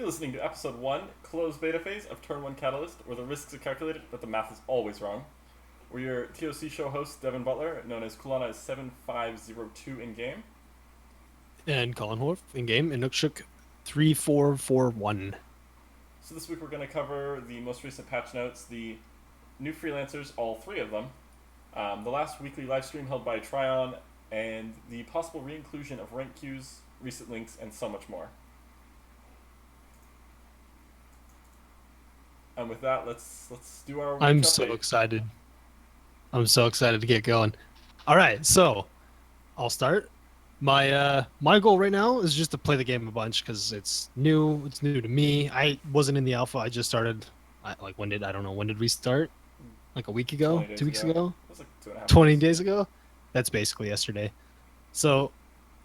You're listening to episode 1, closed beta phase of Turn 1 Catalyst, where the risks are calculated, but the math is always wrong. We're your TOC show host, Devon Butler, known as Kulana as 7502 in game. And Colin Horf in game, and Nookshuk 3441. So this week we're going to cover the most recent patch notes, the new freelancers, all three of them, the last weekly live stream held by Trion, and the possible re-inclusion of rank queues, recent links, and so much more. And with that, let's do our week I'm update. so excited. I'm so excited to get going. All right, so I'll start. My goal right now is just to play the game a bunch because it's new. It's new to me. I wasn't in the alpha. I just started. I don't know when did we start? Like a week ago, 2 weeks ago, It was like 2.5 20 days. days ago. That's basically yesterday. So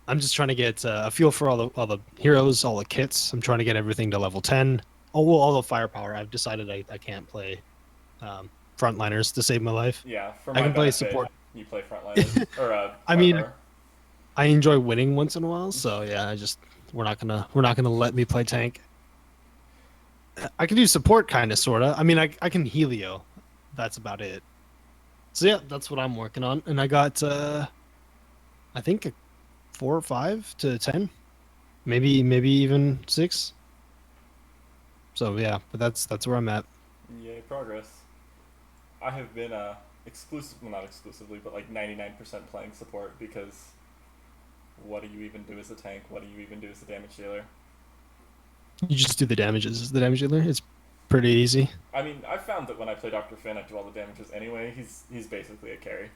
I'm just trying to get a feel for all the heroes, all the kits. I'm trying to get everything to level 10. Oh well, all the firepower. I've decided I can't play frontliners to save my life. Yeah, for I my can play benefit, support. you play frontliners or I mean, firepower. I enjoy winning once in a while, so yeah, we're not gonna let me play tank. I can do support kind of sorta. I mean, I can Helio. That's about it. So yeah, that's what I'm working on, and I got I think a 4 or 5 to 10, maybe even 6. So yeah, but that's where I'm at. Yay, progress. I have been well, not exclusively, but like 99% playing support because what do you even do as a tank? What do you even do as a damage dealer? You just do the damages. Is the damage dealer? It's pretty easy. I mean, I found that when I play Dr. Finn, I do all the damages anyway. He's basically a carry.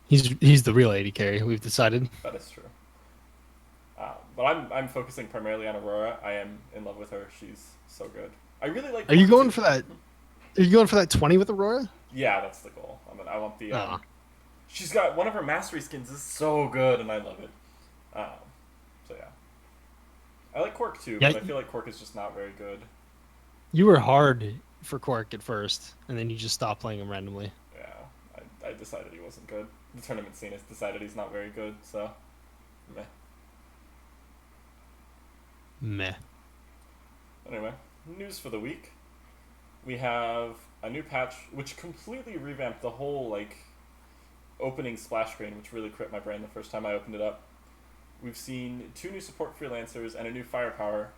He's the real AD carry. We've decided. That is true. But I'm focusing primarily on Aurora. I am in love with her. She's so good. I really like. Are you going for that? Are you going for that 20 with Aurora? Yeah, that's the goal. I want the. Ah. She's got one of her mastery skins is so good, and I love it. So yeah, I like Cork too, Yeah, but I feel like Cork is just not very good. you were hard for Cork at first, and then you just stopped playing him randomly. Yeah, I decided he wasn't good. The tournament scene has decided he's not very good, so meh. Meh. Anyway, news for the week. We have a new patch which completely revamped the whole like opening splash screen, which really crit my brain the first time I opened it up. We've seen 2 new support freelancers and a new firepower.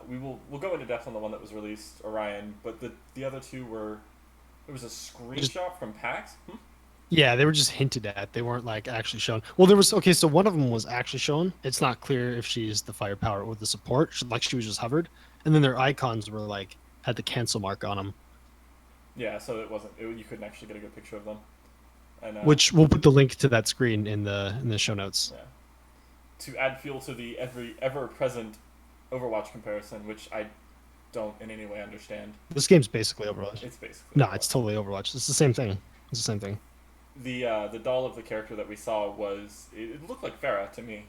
We'll go into depth on the one that was released, Orion, but the other 2 were it was a screenshot from PAX. Yeah, they were just hinted at. They weren't like actually shown. Well, there was okay. So one of them was actually shown. It's not clear if she's the firepower or the support. Like she was just hovered, and then their icons were like had the cancel mark on them. Yeah, so it wasn't. You couldn't actually get a good picture of them. And Which we'll put the link to that screen in the show notes. yeah, to add fuel to the ever present Overwatch comparison, which I don't in any way understand. This game's basically Overwatch. It's basically No, Overwatch. it's totally Overwatch. It's the same thing. It's the same thing. The doll of the character that we saw was it looked like Farah to me.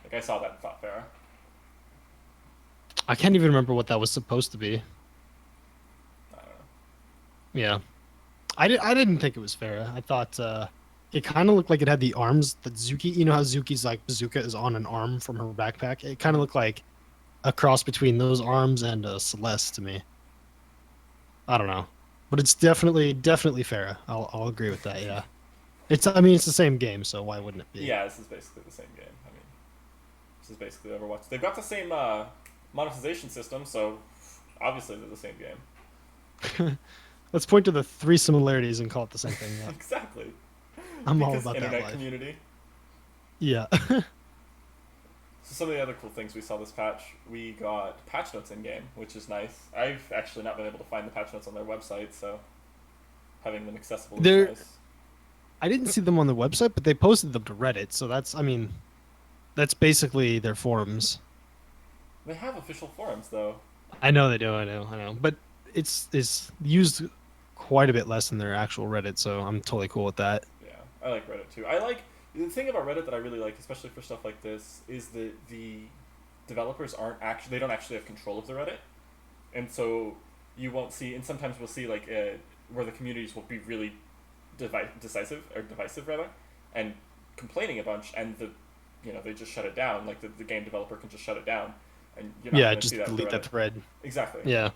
Like I saw that and thought Farah. I can't even remember what that was supposed to be. I don't know. Yeah, I didn't think it was Farah. I thought it kind of looked like it had the arms that Zuki. You know how Zuki's like bazooka is on an arm from her backpack. It kind of looked like a cross between those arms and Celeste to me. I don't know, but it's definitely Farah. I'll agree with that. Yeah, I mean it's the same game, so why wouldn't it be? Yeah, this is basically the same game. I mean, this is basically Overwatch. They've got the same monetization system, so obviously they're the same game. Let's point to the 3 similarities and call it the same thing. Yeah. Exactly. I'm all Because about that internet life. community. Yeah. So some of the other cool things we saw this patch, we got patch notes in game, which is nice. I've actually not been able to find the patch notes on their website, so having them accessible They're- is nice. I didn't see them on the website, but they posted them to Reddit, so that's basically their forums. They have official forums though. I know they do. I know. But it's used quite a bit less than their actual Reddit, so I'm totally cool with that. Yeah, I like Reddit too. I like the thing about Reddit that I really like, especially for stuff like this, is that the developers they don't actually have control of the Reddit, and so you won't see. And sometimes we'll see like where the communities will be really divisive rather, and complaining a bunch, and they just shut it down. Like the game developer can just shut it down. and you're not Yeah, going to see just that delete thread. that thread. Exactly. Yeah.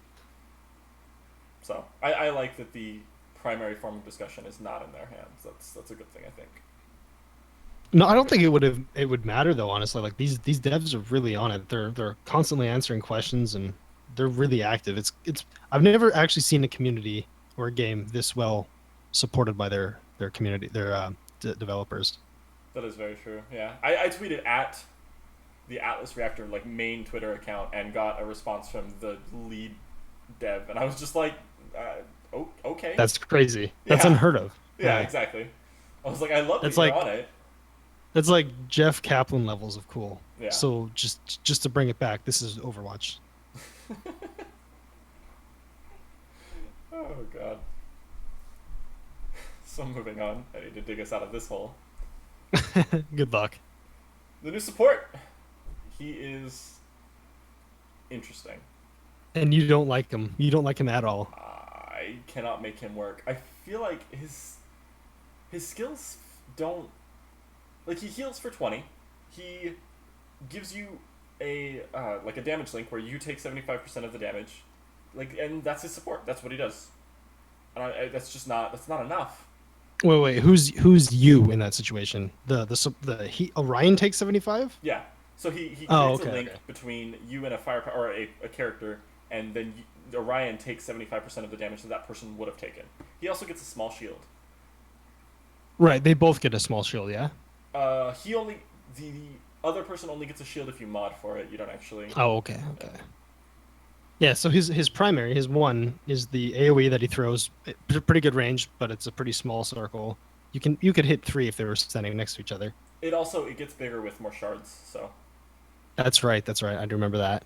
So I like that the primary form of discussion is not in their hands. That's a good thing, I think. No, I don't think it would matter though, honestly. Like these devs are really on it. They're constantly answering questions and they're really active. It's I've never actually seen a community or a game this well supported by their community, their developers. That is very true. Yeah, I tweeted at the Atlas Reactor like main Twitter account and got a response from the lead dev, and I was just like, okay, That's crazy. That's yeah, unheard of. yeah, Yeah. exactly. I was like, I love that That's you're like on it. that's like Jeff Kaplan levels of cool. Yeah. So just to bring it back, this is Overwatch. Oh god. So moving on, I need to dig us out of this hole. Good luck. The new support. He is interesting. And you don't like him. You don't like him at all. I cannot make him work. I feel like his skills don't like he heals for 20. He gives you a like a damage link where you take 75% of the damage. Like and that's his support. That's what he does. And that's not enough. Wait. Who's you in that situation? The Orion takes 75? Yeah. So he Oh, creates a okay, link okay. between you and a firepower or a character, and then Orion takes 75% of the damage that person would have taken. He also gets a small shield. Right, they both get a small shield, yeah? He only the other person only gets a shield if you mod for it. You don't actually. Oh, okay, Yeah. okay. Yeah, so his primary, his one is the AoE that he throws. Pretty good range, but it's a pretty small circle. You could hit three if they were standing next to each other. It gets bigger with more shards. So That's right, that's right. I do remember that.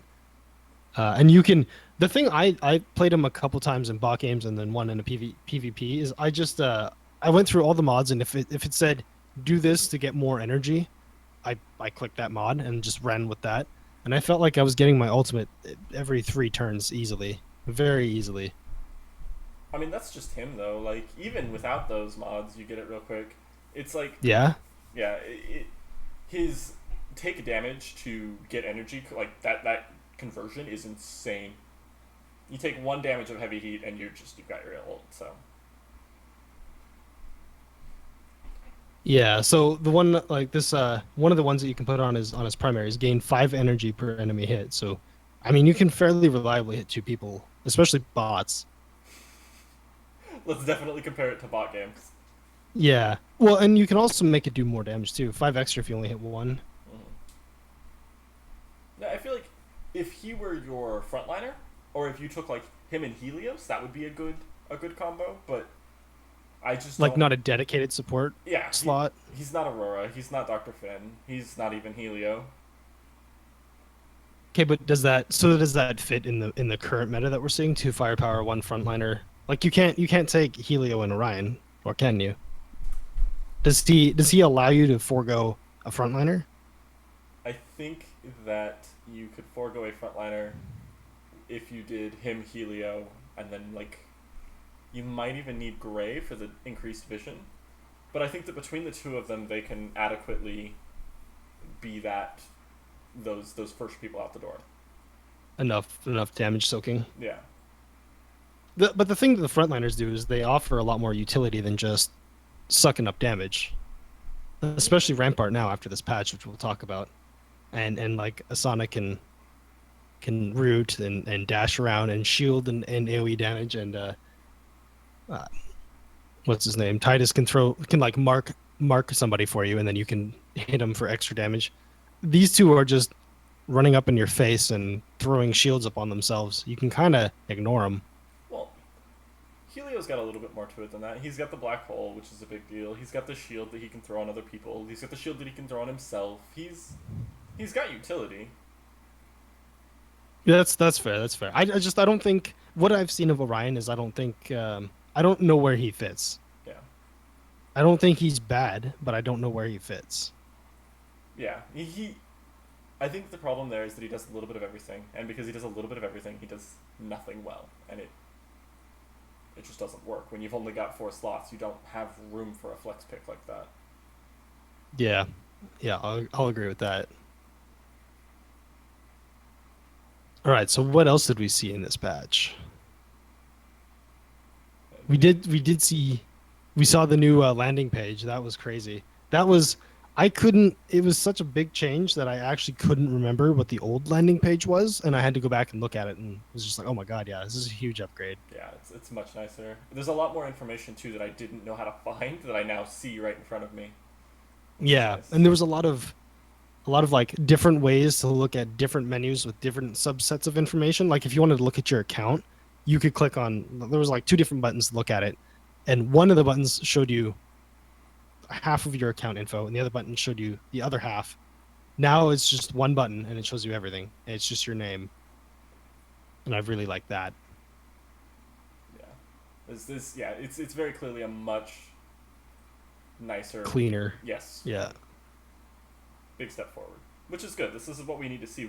And you can the thing I played him a couple times in bot games and then one in a PvP is I went through all the mods and if it said do this to get more energy, I clicked that mod and just ran with that. And I felt like I was getting my ultimate every 3 turns easily, very easily. I mean that's just him though. Like even without those mods, you get it real quick. It's like Yeah. yeah, his take damage to get energy like that conversion is insane. You take 1 damage of heavy heat and you've got your ult. So Yeah, so the one like this one of the ones that you can put on his primary is gain 5 energy per enemy hit. So I mean you can fairly reliably hit 2 people, especially bots. let's definitely compare it to bot games. Yeah. Well, and you can also make it do more damage too. 5 extra if you only hit one. Mm-hmm. Yeah, I feel like if he were your frontliner, or if you took like him and Helios, that would be a good combo. But I just Like don't. not a dedicated support Yeah, slot. he's not Aurora. He's not Dr. Finn. He's not even Helio. Okay, but does that fit in the current meta that we're seeing? 2 firepower, 1 frontliner. Like you can't take Helio and Orion, or can you? Does he allow you to forego a frontliner? I think that you could forego a frontliner if you did him Helio, and then like you might even need Gray for the increased vision. But I think that between the two of them, they can adequately be those first people out the door. Enough damage soaking. Yeah. But the thing that the frontliners do is they offer a lot more utility than just sucking up damage. Especially Rampart now after this patch, which we'll talk about. And like Asana can root and dash around and shield and AoE damage and what's his name? Titus can like mark somebody for you and then you can hit him for extra damage. These two are just running up in your face and throwing shields up on themselves. You can kind of ignore them. Well, Helio's got a little bit more to it than that. He's got the black hole, which is a big deal. He's got the shield that he can throw on other people. He's got the shield that he can throw on himself. He's got utility. Yeah, that's fair. That's fair. I don't think what I've seen of Orion is I don't know where he fits. Yeah. I don't think he's bad, but I don't know where he fits. Yeah. I think the problem there is that he does a little bit of everything, and because he does a little bit of everything, he does nothing well, and it just doesn't work. When you've only got 4 slots, you don't have room for a flex pick like that. Yeah, I'll agree with that. All right. So what else did we see in this patch? We We did. We did see. We saw the new landing page. That was crazy. That was. I couldn't. It was such a big change that I actually couldn't remember what the old landing page was, and I had to go back and look at it, and was just like, "Oh my god, yeah, this is a huge upgrade." Yeah, it's much nicer. There's a lot more information too that I didn't know how to find that I now see right in front of me, which is Yeah, nice. and there was a lot of like different ways to look at different menus with different subsets of information. Like if you wanted to look at your account, you could click on. There was like two different buttons to look at it, and one of the buttons showed you half of your account info, and the other button showed you the other half. Now it's just one button, and it shows you everything. And it's just your name, and I really like that. Yeah, this yeah, it's very clearly a much nicer. Cleaner. Yes, Yeah. big step forward, which is good. This is what we need to see.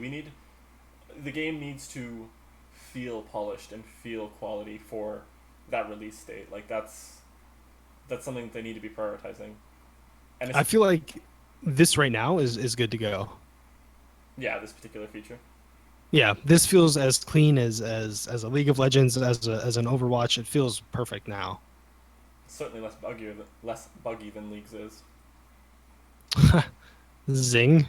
The game needs to feel polished and feel quality for that release date. Like that's something that they need to be prioritizing. And I it's feel like this right now is good to go. yeah, this particular feature. Yeah, this feels as clean as a League of Legends as an Overwatch. It feels perfect now. Certainly less buggy than Leagues is. Zing.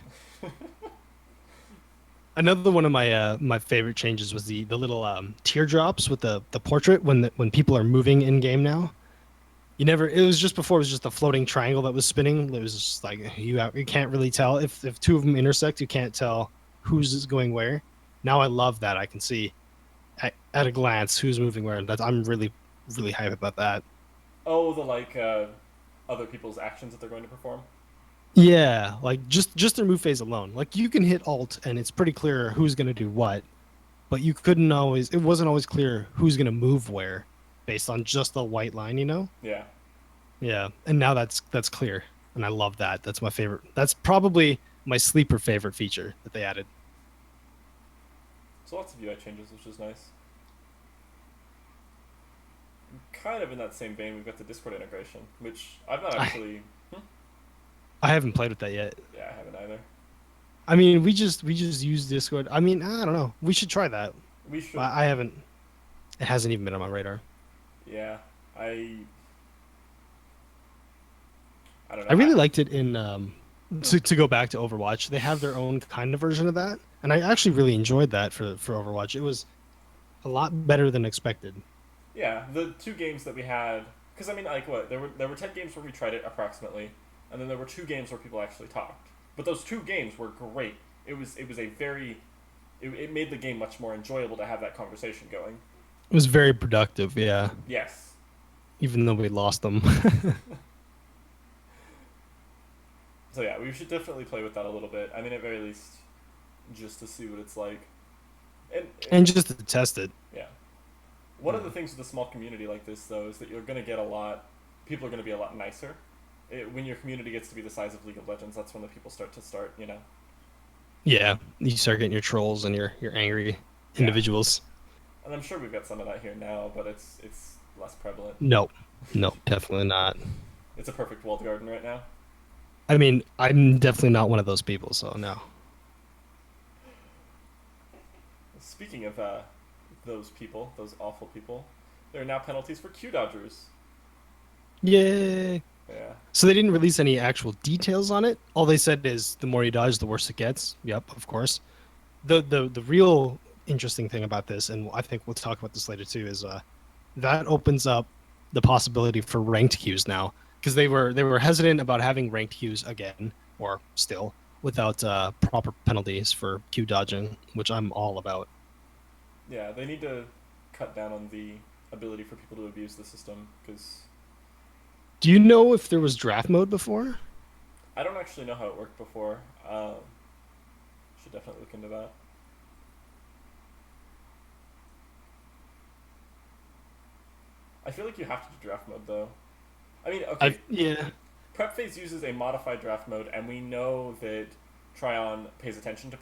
Another one of my favorite changes was the little teardrops with the portrait when people are moving in game now. You never. It was just before. It was just a floating triangle that was spinning. It was just like you can't really tell if two of them intersect. You can't tell who's going where. Now I love that. I can see at a glance who's moving where. That's I'm really hype about that. Oh, the other people's actions that they're going to perform. Yeah, like just their move phase alone. Like you can hit alt and it's pretty clear who's gonna do what, but you couldn't always. It wasn't always clear who's gonna move where, based on just the white line. Yeah. Yeah, and now that's clear, and I love that. That's my favorite. That's probably my sleeper favorite feature that they added. So lots of UI changes, which is nice. Kind of in that same vein, we've got the Discord integration, which I've not I actually. Hmm? I haven't played with that yet. Yeah, I haven't either. I mean, we just use Discord. I mean, I don't know. We should try that. We should. I haven't. It hasn't even been on my radar. Yeah, I. I don't know. I really liked it in to go back to Overwatch. They have their own kind of version of that, and I actually really enjoyed that for Overwatch. It was a lot better than expected. Yeah, the two games that we had, because I mean, like what there were 10 games where we tried it approximately, and then there were 2 games where people actually talked. But those 2 games were great. It was a very it made the game much more enjoyable to have that conversation going. It was very productive, yeah. Yes. Even though we lost them. So yeah, we should definitely play with that a little bit. I mean, at very least, just to see what it's like. And And just to test it. yeah, one of the things with a small community like this, though, is that you're going to get a lot. People are going to be a lot nicer. When your community gets to be the size of League of Legends, that's when the people start. You know. Yeah, you start getting your trolls and your angry Yeah. individuals. And I'm sure we've got some of that here now, but it's less prevalent. No, no, definitely not. It's a perfect walled garden right now. I mean, I'm definitely not one of those people, so no. Speaking of those people, those awful people, there are now penalties for Q dodgers. Yay! Yeah. So they didn't release any actual details on it. All they said is the more you dodge, the worse it gets. Yep, of course. The real interesting thing about this, and I think we'll talk about this later too, is that opens up the possibility for ranked queues now, because they were hesitant about having ranked queues again, or still without proper penalties for queue dodging, which I'm all about. Yeah, they need to cut down on the ability for people to abuse the system because Do you know if there was draft mode before? I don't actually know how it worked before. Should definitely look into that. I feel like you have to do draft mode though. I mean, okay, Yeah. prep phase uses a modified draft mode, and we know that Trion pays attention to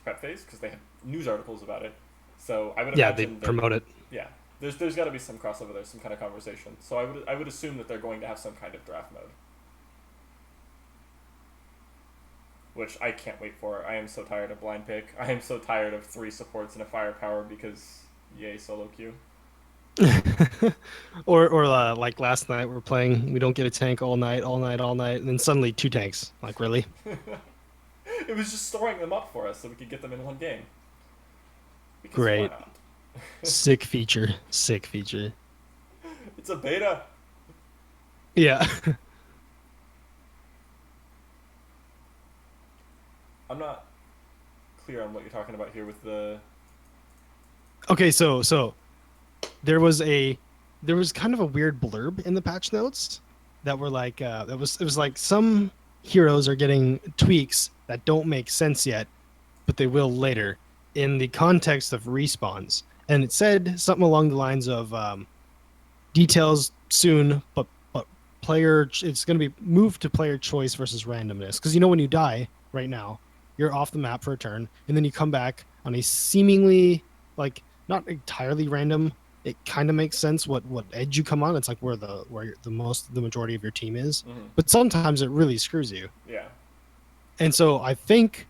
prep phase because they have news articles about it. So I would Yeah, they imagine that promote it. yeah, there's got to be some crossover there, some kind of conversation. So I would assume that they're going to have some kind of draft mode. which I can't wait for. I am so tired of blind pick. I am so tired of 3 supports and a firepower because yay solo queue. Or like last night we're playing, we don't get a tank all night, all night, all night, and then suddenly 2 tanks. Like really? It was just storing them up for us so we could get them in one game. Because why Great. not? Sick feature. Sick feature. It's a beta. Yeah. I'm not clear on what you're talking about here with the. Okay, so there was kind of a weird blurb in the patch notes that were like it was like some heroes are getting tweaks that don't make sense yet, but they will later in the context of respawns. And it said something along the lines of details soon, but it's going to be moved to player choice versus randomness. Because when you die right now, you're off the map for a turn, and then you come back on a seemingly like not entirely random. It kind of makes sense what edge you come on. It's like where the majority of your team is, Mm-hmm. but sometimes it really screws you. Yeah. And so I think,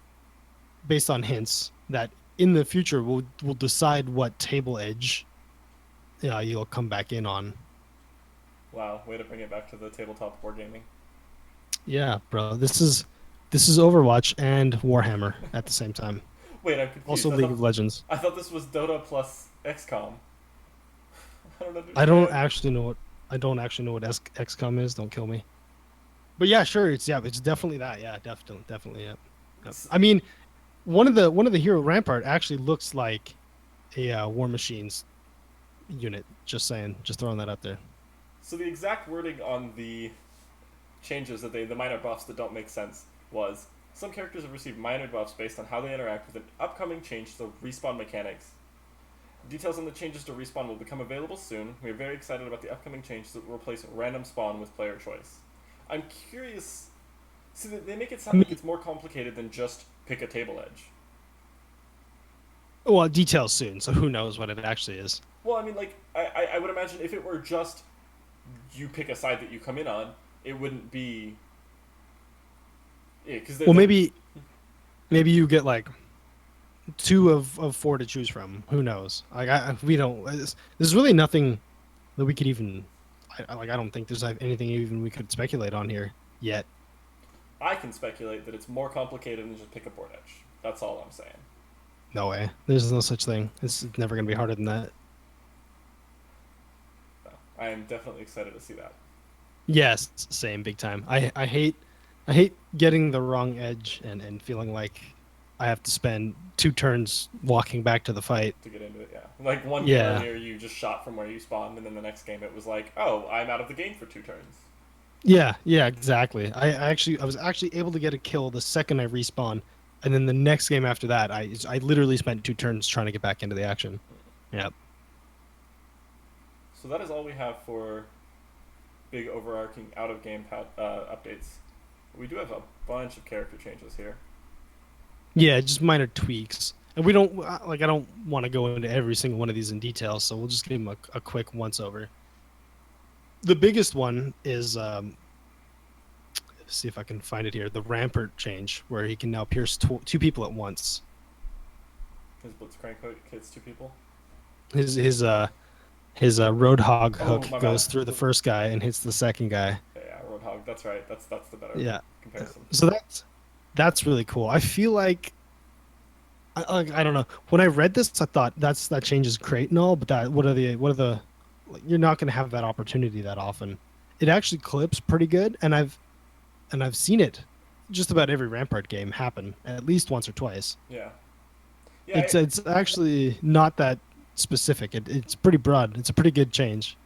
based on hints, that in the future we'll decide what table edge you'll come back in on. Wow, way to bring it back to the tabletop wargaming. Yeah, bro. This is Overwatch and Warhammer at the same time. Wait, I'm confused. Also League of Legends. I thought this was Dota plus XCOM. I don't understand. I don't actually know what XCOM is. Don't kill me. But yeah, sure. It's definitely that. Yeah, definitely. Yeah. Yep. I mean, one of the hero Rampart actually looks like a War Machines unit. Just saying. Just throwing that out there. So the exact wording on the changes that the minor buffs that don't make sense was some characters have received minor buffs based on how they interact with an upcoming change to respawn mechanics. Details on the changes to respawn will become available soon. We are very excited about the upcoming changes that will replace random spawn with player choice. I'm curious. See, they make it sound like it's more complicated than just pick a table edge. Well, details soon, so who knows what it actually is. Well, I mean, like, I would imagine if it were just you pick a side that you come in on, it wouldn't be. Yeah, because well, maybe you get like 2 of 4 to choose from. Who knows? Like we don't. There's really nothing that we could even. I don't think there's anything even we could speculate on here yet. I can speculate that it's more complicated than just pick a board edge. That's all I'm saying. No way. There's no such thing. It's never gonna be harder than that. No, I am definitely excited to see that. Yes, same, big time. I hate getting the wrong edge and feeling like I have to spend 2 turns walking back to the fight to get into it. Yeah, like one game earlier, you just shot from where you spawned, and then the next game it was like, oh, I'm out of the game for 2 turns. Yeah, exactly. I was actually able to get a kill the second I respawn, and then the next game after that, I literally spent 2 turns trying to get back into the action. Yep. So that is all we have for big overarching out of game updates. We do have a bunch of character changes here. Yeah, just minor tweaks. And we don't I don't want to go into every single one of these in detail, so we'll just give them a quick once over. The biggest one is see if I can find it here. The Rampart change, where he can now pierce 2 people at once. His Blitzcrank hook hits 2 people. His Roadhog hook goes through the first guy and hits the second guy. Yeah, Roadhog. That's right. That's the better comparison. So that's really cool. I feel like I don't know. When I read this, I thought that changes crate and all, but what are the you're not going to have that opportunity that often. It actually clips pretty good, and I've seen it just about every Rampart game happen at least once or twice. Yeah. It's actually not that specific. It's pretty broad. It's a pretty good change.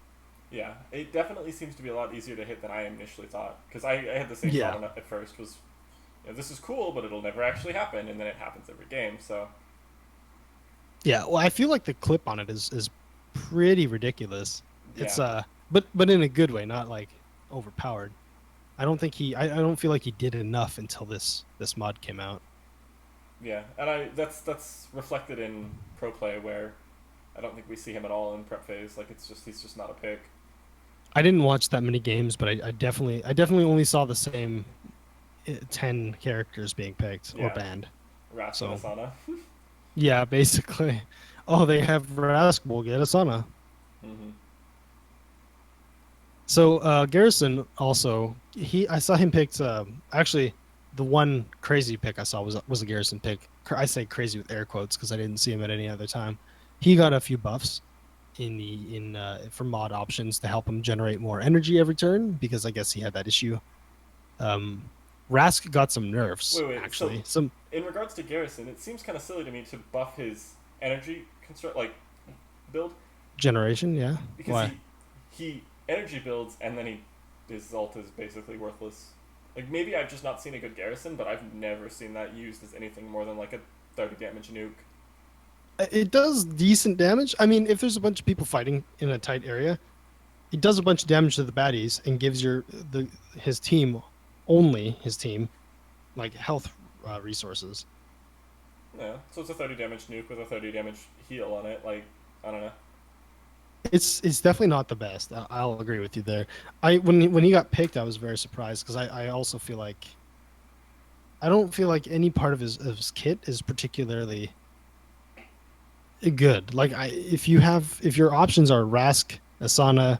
Yeah, it definitely seems to be a lot easier to hit than I initially thought. Because I had the same problem at first. Was this is cool, but it'll never actually happen, and then it happens every game. So. Yeah, well, I feel like the clip on it is pretty ridiculous. Yeah. It's but in a good way, not like overpowered. I don't feel like he did enough until this mod came out. Yeah, and that's reflected in pro play where I don't think we see him at all in prep phase. Like he's just not a pick. I didn't watch that many games, but I definitely only saw the same 10 characters being picked or Yeah, banned. Rask and So Asana. yeah, basically. Oh, they have Rask. We'll get Asana. Hmm. So Garrison also I saw him picked actually the one crazy pick I saw was a Garrison pick. I say crazy with air quotes because I didn't see him at any other time. He got a few buffs in for mod options to help him generate more energy every turn because I guess he had that issue. Um, Rask got some nerfs Wait. So, actually. Some in regards to Garrison, it seems kind of silly to me to buff his energy construct like build generation, yeah. because Why? he energy builds and then his ult is basically worthless. Like maybe I've just not seen a good Garrison, but I've never seen that used as anything more than like a 30 damage nuke. It does decent damage. I mean, if there's a bunch of people fighting in a tight area, it does a bunch of damage to the baddies and gives the his team only his team like health resources. Yeah, so it's a 30 damage nuke with a 30 damage heal on it. Like I don't know. It's definitely not the best. I'll agree with you there. I when he got picked, I was very surprised because I also feel like I don't feel like any part of his kit is particularly good. Like if your options are Rask, Asana,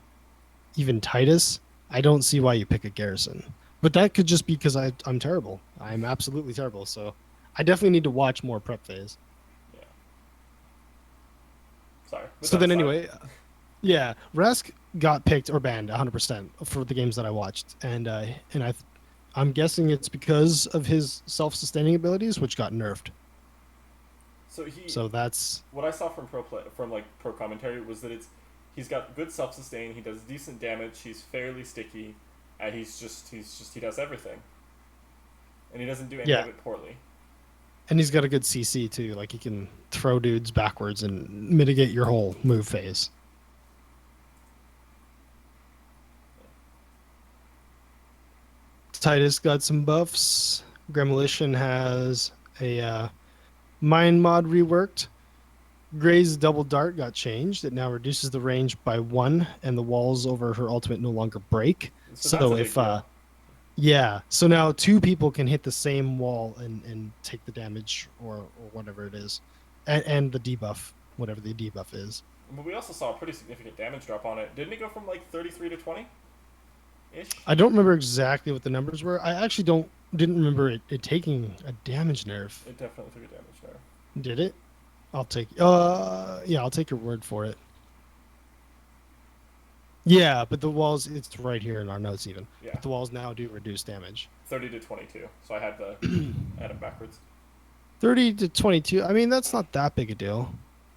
even Titus, I don't see why you pick a Garrison. But that could just be because I'm terrible. I'm absolutely terrible. So I definitely need to watch more prep phase. Yeah. Sorry. With So that then aside, anyway, yeah, Rask got picked or banned 100% for the games that I watched, and I'm guessing it's because of his self-sustaining abilities, which got nerfed. so he So that's what I saw from from like pro commentary was that he's got good self sustain. He does decent damage. He's fairly sticky, and he does everything, and he doesn't do any yeah, of it poorly. and he's got a good CC too. Like he can throw dudes backwards and mitigate your whole move phase. Titus got some buffs. Gremolition has a Mind mod reworked. Gray's double dart got changed. It now reduces the range by one, and the walls over her ultimate no longer break. So that's a So big if deal. yeah, so now two people can hit the same wall and take the damage or whatever it is, and the debuff, whatever the debuff is. But we also saw a pretty significant damage drop on it. Didn't it go from like 33 to 20 ish? I don't remember exactly what the numbers were. I actually didn't remember it taking a damage nerf. It definitely took a damage there. Did it? I'll take your word for it. Yeah, but the walls, it's right here in our notes even. Yeah, But the walls now do reduce damage. 30 to 22. So I had it backwards. 30 to 22. I mean, that's not that big a deal.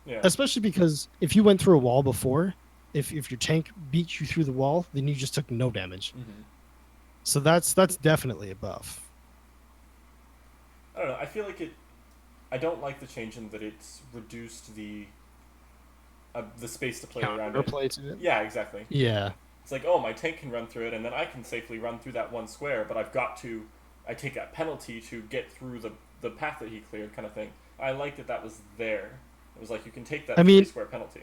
Yeah. Especially because if you went through a wall before, if your tank beat you through the wall, then you just took no damage. Mm-hmm. So that's definitely a buff. I don't know. I feel like it. I don't like the change in that it's reduced the space to play around it. Counterplay to it. Yeah, exactly. Yeah. It's like, oh, my tank can run through it, and then I can safely run through that one square, but I take that penalty to get through the path that he cleared, kind of thing. I like that was there. It was like you can take that I mean, 3 square penalty.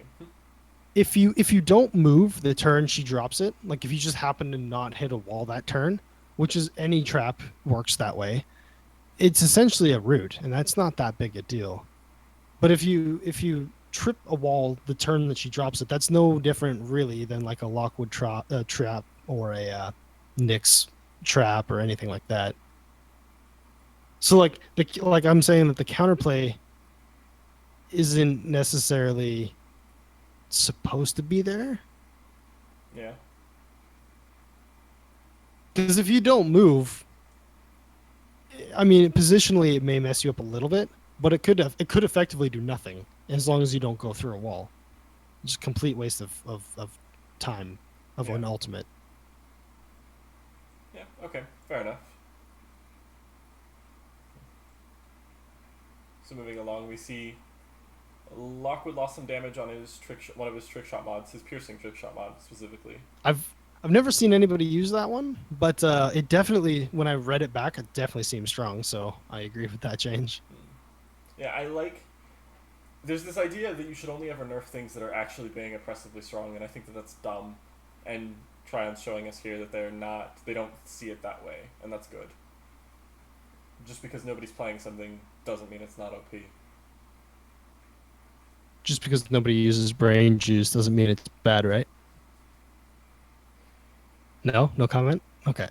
if you don't move the turn she drops it, like if you just happen to not hit a wall that turn, which is any trap works that way, it's essentially a root, and that's not that big a deal. But if you trip a wall the turn that she drops it, that's no different really than like a Lockwood trap or a Nyx trap or anything like that. So like I'm saying that the counterplay isn't necessarily supposed to be there Yeah. because if you don't move, I mean, positionally it may mess you up a little bit, but it could effectively do nothing as long as you don't go through a wall. Just complete waste of time of Yeah. an ultimate. Yeah. Okay. Fair enough. So moving along, we see Lockwood lost some damage on his one of his trick shot mods, his piercing trick shot mod specifically. I've never seen anybody use that one, but it definitely when I read it back, it definitely seems strong. So I agree with that change. Yeah, I like. There's this idea that you should only ever nerf things that are actually being oppressively strong, and I think that that's dumb. And Trion's showing us here that they're not. They don't see it that way, and that's good. Just because nobody's playing something doesn't mean it's not OP. Just because nobody uses brain juice doesn't mean it's bad, right? No, no comment. Okay.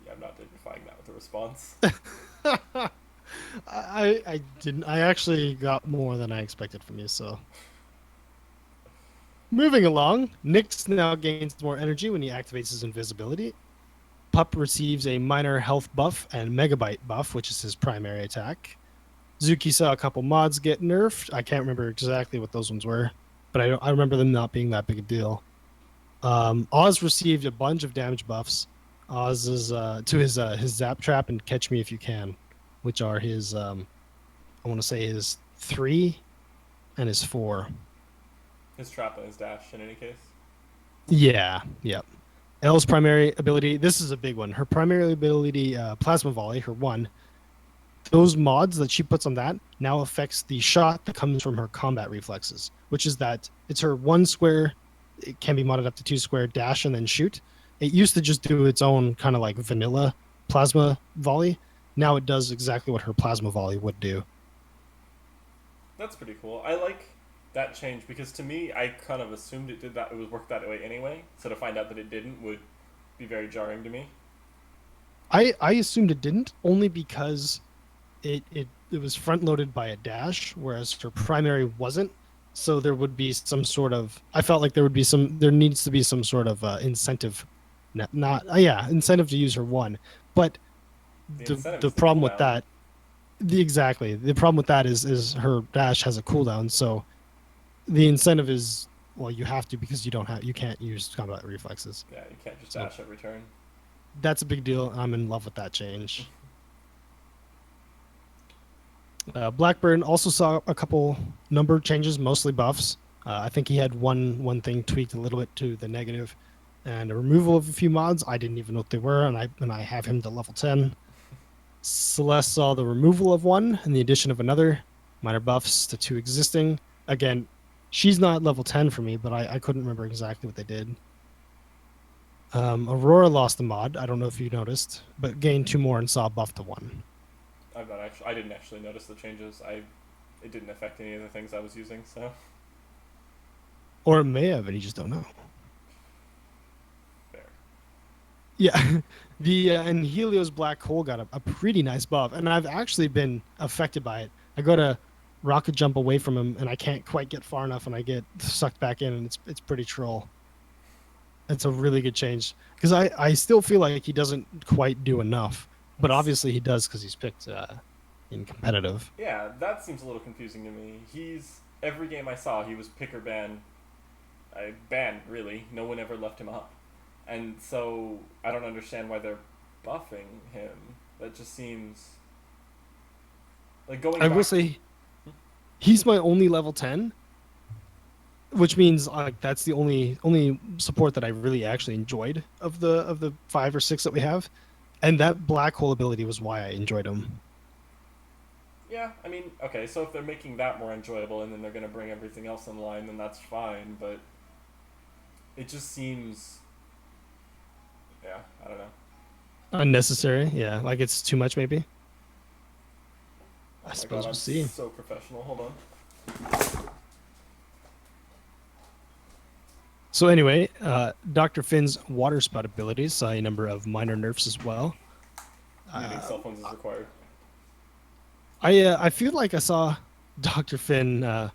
Yeah, I'm not dignifying that with a response. I didn't. I actually got more than I expected from you. So moving along, Nyx now gains more energy when he activates his invisibility. Pup receives a minor health buff and megabyte buff, which is his primary attack. Zuki saw a couple mods get nerfed. I can't remember exactly what those ones were, but I remember them not being that big a deal. Oz received a bunch of damage buffs. Oz is to his zap trap and catch me if you can, which are his I want to say his 3 and his 4. His trap and his dash, in any case. Yeah, yep. Elle's primary ability. This is a big one. Her primary ability, plasma volley, her 1. Those mods that she puts on that now affects the shot that comes from her combat reflexes, which is that it's her 1 square. It can be modded up to 2 square dash and then shoot. It used to just do its own kind of like vanilla plasma volley. Now it does exactly what her plasma volley would do. That's pretty cool. I like that change because to me, I kind of assumed it did that. It was worked that way anyway. So to find out that it didn't would be very jarring to me. I assumed it didn't only because it was front loaded by a dash, whereas her primary wasn't. So there would be some sort of. I felt like there needs to be some sort of incentive, not yeah, incentive to use her 1. But the problem with that, the problem with that is her dash has a cooldown. So the incentive is, well, you have to because you can't use combat reflexes. Yeah, you can't just dash every turn. That's a big deal. I'm in love with that change. Blackburn also saw a couple number changes, mostly buffs. I think he had one thing tweaked a little bit to the negative, and a removal of a few mods. I didn't even know what they were, and I have him to level 10. Celeste saw the removal of 1 and the addition of another. Minor buffs to 2 existing. Again, she's not level 10 for me, but I couldn't remember exactly what they did. Aurora lost the mod. I don't know if you noticed, but gained 2 more and saw a buff to 1. I didn't actually notice the changes. It didn't affect any of the things I was using, so. Or it may have, and you just don't know. Fair. Yeah, and Helio's black hole got a pretty nice buff, and I've actually been affected by it. I go to rocket jump away from him, and I can't quite get far enough, and I get sucked back in, and it's pretty troll. It's a really good change because I still feel like he doesn't quite do enough, but obviously he does because he's picked in competitive. Yeah, that seems a little confusing to me. Every game I saw, he was pick or ban. I banned, really. No one ever left him up. And so I don't understand why they're buffing him. That just seems like going I back. will say he's my only level 10, which means like that's the only support that I really actually enjoyed of the 5 or 6 that we have. And that black hole ability was why I enjoyed him. Yeah, I mean, okay, so if they're making that more enjoyable and then they're going to bring everything else in line, then that's fine, but it just seems, yeah, I don't know. Unnecessary, yeah. Like it's too much, maybe. I suppose we'll see. So professional. Hold on. So anyway, Dr. Finn's water spout abilities saw a number of minor nerfs as well. Muting cell phones is required. I feel like I saw Dr. Finn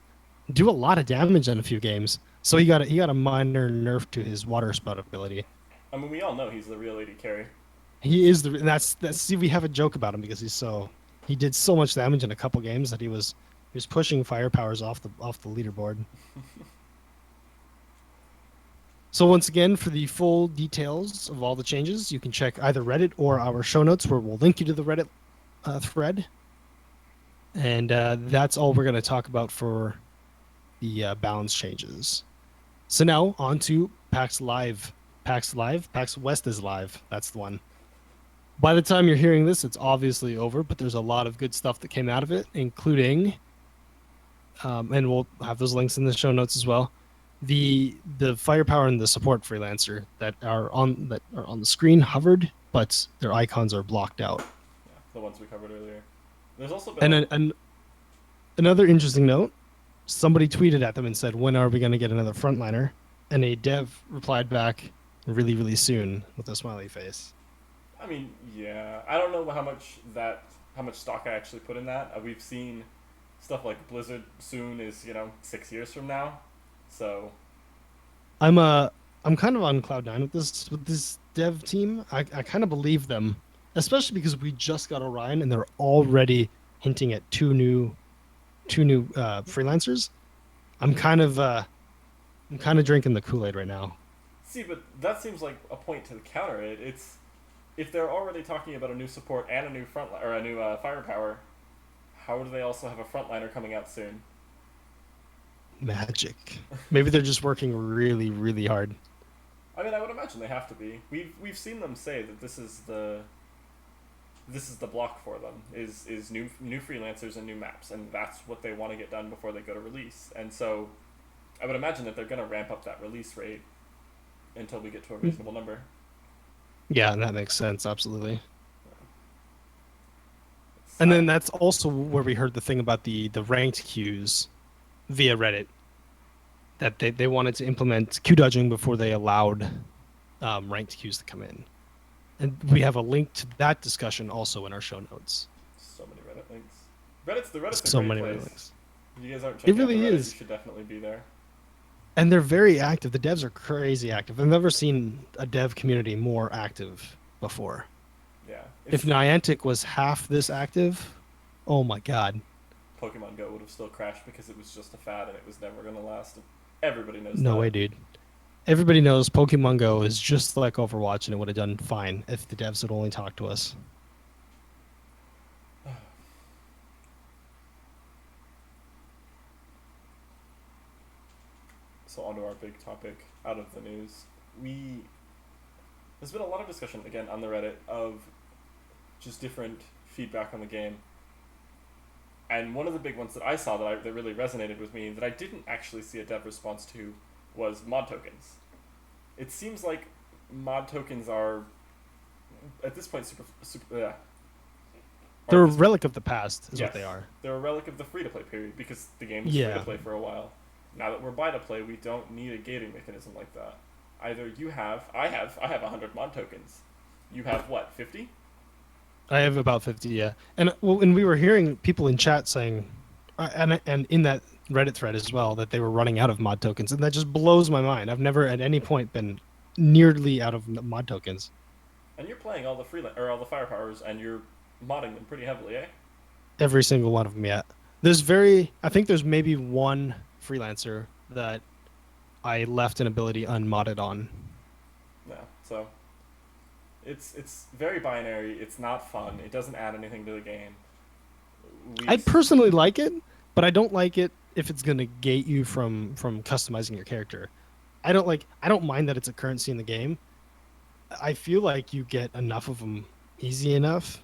do a lot of damage in a few games. So he got a minor nerf to his water spout ability. I mean, we all know he's the real AD carry. He is that's see, we have a joke about him because he did so much damage in a couple games that he was pushing firepowers off the leaderboard. So once again, for the full details of all the changes, you can check either Reddit or our show notes, where we'll link you to the Reddit thread. And that's all we're going to talk about for the balance changes. So now on to PAX Live. PAX West is live. That's the one. By the time you're hearing this, it's obviously over, but there's a lot of good stuff that came out of it, including, and we'll have those links in the show notes as well, the firepower and the support freelancer that are on the screen hovered, but their icons are blocked out. the ones we covered earlier. There's also been And a another interesting note: somebody tweeted at them and said, "When are we going to get another frontliner?" And a dev replied back, "Really, really soon," with a smiley face. I mean, yeah, I don't know how much stock I actually put in that. We've seen stuff like Blizzard soon is 6 years from now, so I'm I'm kind of on cloud nine with this dev team. I kind of believe them, especially because we just got Orion and they're already hinting at two new freelancers. I'm kind of I'm kind of drinking the Kool-Aid right now. see, but that seems like a point to counter it. It's if they're already talking about a new support and a new front or a new firepower, how do they also have a frontliner coming out soon? Magic. Maybe they're just working really, really hard. I mean, I would imagine they have to be. We've seen them say that this is the block for them is new freelancers and new maps, and that's what they want to get done before they go to release. And so, I would imagine that they're going to ramp up that release rate until we get to a reasonable number. Yeah, that makes sense. Absolutely. It's, And then that's also where we heard the thing about the ranked queues via Reddit that they wanted to implement queue dodging before they allowed ranked queues to come in. And we have a link to that discussion also in our show notes. so many Reddit links. Reddit's a So great many place. links. If you guys aren't It checking out really the Reddit, is. you should definitely be there. And they're very active. The devs are crazy active. I've never seen a dev community more active before. Yeah. If Niantic was half this active, oh my god. Pokemon Go would have still crashed because it was just a fad and it was never going to last. Everybody knows No that. way, dude. Everybody knows Pokemon Go is just like Overwatch and it would have done fine if the devs had only talked to us. So onto our big topic out of the news. There's been a lot of discussion again on the Reddit of just different feedback on the game. And one of the big ones that I saw that really resonated with me that I didn't actually see a dev response to was mod tokens. It seems like mod tokens are at this point They're a relic of the past, is yes, what they are. they're a relic of the free to play period because the game was free to play for a while. Now that we're buy to play, we don't need a gating mechanism like that. Either I have 100 mod tokens. You have what, 50? I have about 50, yeah. And we were hearing people in chat saying, and in that Reddit thread as well, that they were running out of mod tokens, and that just blows my mind. I've never at any point been nearly out of mod tokens. And you're playing all the all the firepowers, and you're modding them pretty heavily, eh? Every single one of them, yeah. I think there's maybe one freelancer that I left an ability unmodded on. Yeah, so it's very binary. It's not fun. It doesn't add anything to the game. I personally like it, but I don't like it if it's gonna gate you from customizing your character. I don't mind that it's a currency in the game. I feel like you get enough of them easy enough,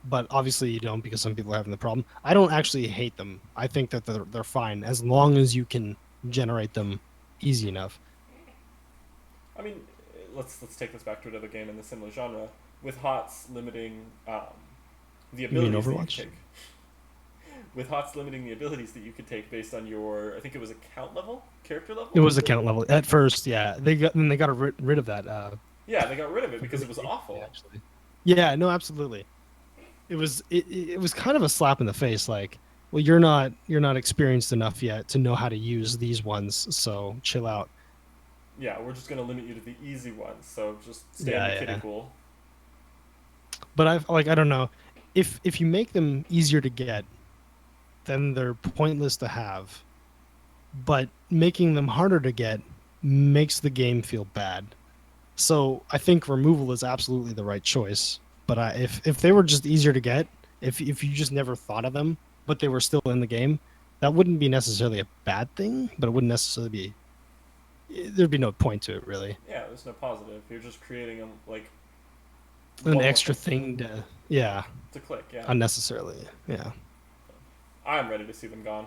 but obviously you don't because some people are having the problem. I don't actually hate them. I think that they're fine as long as you can generate them easy enough. I mean, let's take this back to another game in the similar genre with HOTS limiting the abilities that you could take. With HOTS limiting the abilities that you could take based on your, I think it was account level, character level. It was account level at first, yeah. They got rid of that. Yeah, they got rid of it because it was awful. Actually, yeah, no, absolutely. It was kind of a slap in the face. Like, well, you're not experienced enough yet to know how to use these ones, so chill out. Yeah, we're just gonna limit you to the easy ones. So just stay in the kiddie pool. But I don't know, if you make them easier to get, then they're pointless to have. But making them harder to get makes the game feel bad. So I think removal is absolutely the right choice. But if they were just easier to get, if you just never thought of them, but they were still in the game, that wouldn't be necessarily a bad thing. But it wouldn't necessarily be. There'd be no point to it, really. Yeah, there's no positive. You're just creating them like an extra thing to click. Yeah, unnecessarily. Yeah. I'm ready to see them gone.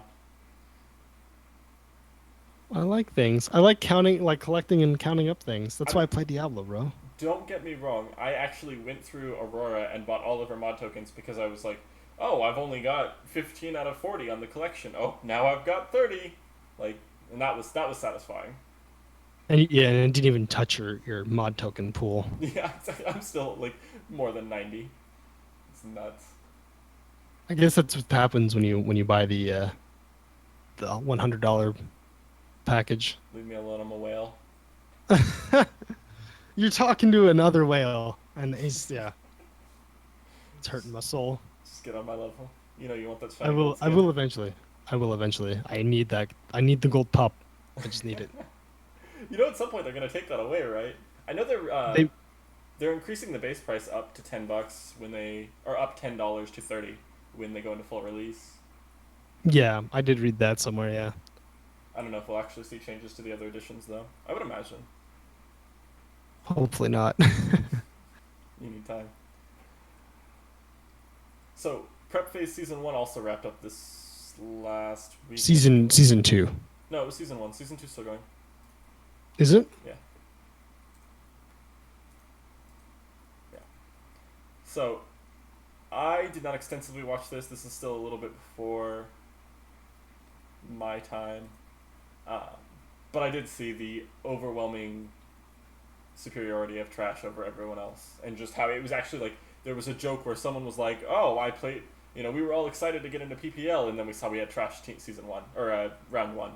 I like things. I like collecting and counting up things. That's why I play Diablo, bro. don't get me wrong. I actually went through Aurora and bought all of her mod tokens because I was like, oh, I've only got 15 out of 40 on the collection. Oh, now I've got 30. Like, and that was satisfying. And yeah, and it didn't even touch your mod token pool. Yeah, I'm still like more than 90. It's nuts. I guess that's what happens when you buy the $100 package. Leave me alone. I'm a whale. You're talking to another whale, and he's yeah, it's hurting my soul. Just get on my level. You know you want that I shiny will. gold I skin. will eventually. I will eventually. I need that. I need the gold pup. I just need it. You know, at some point they're gonna take that away, right? I know They. they're increasing the base price up to $10 when they or up $10 to 30 when they go into full release. Yeah, I did read that somewhere. Yeah. I don't know if we'll actually see changes to the other editions though. I would imagine. Hopefully not. You need time. So Prep Phase Season 1 also wrapped up this last week. season 2. No, it was Season 1. Season 2's still going. Is it? Yeah. Yeah. So I did not extensively watch this. This is still a little bit before my time. Um, but I did see the overwhelming superiority of Trash over everyone else. And just how it was actually like, there was a joke where someone was like, oh, I played, we were all excited to get into PPL, and then we saw we had Trash Season 1, or Round 1.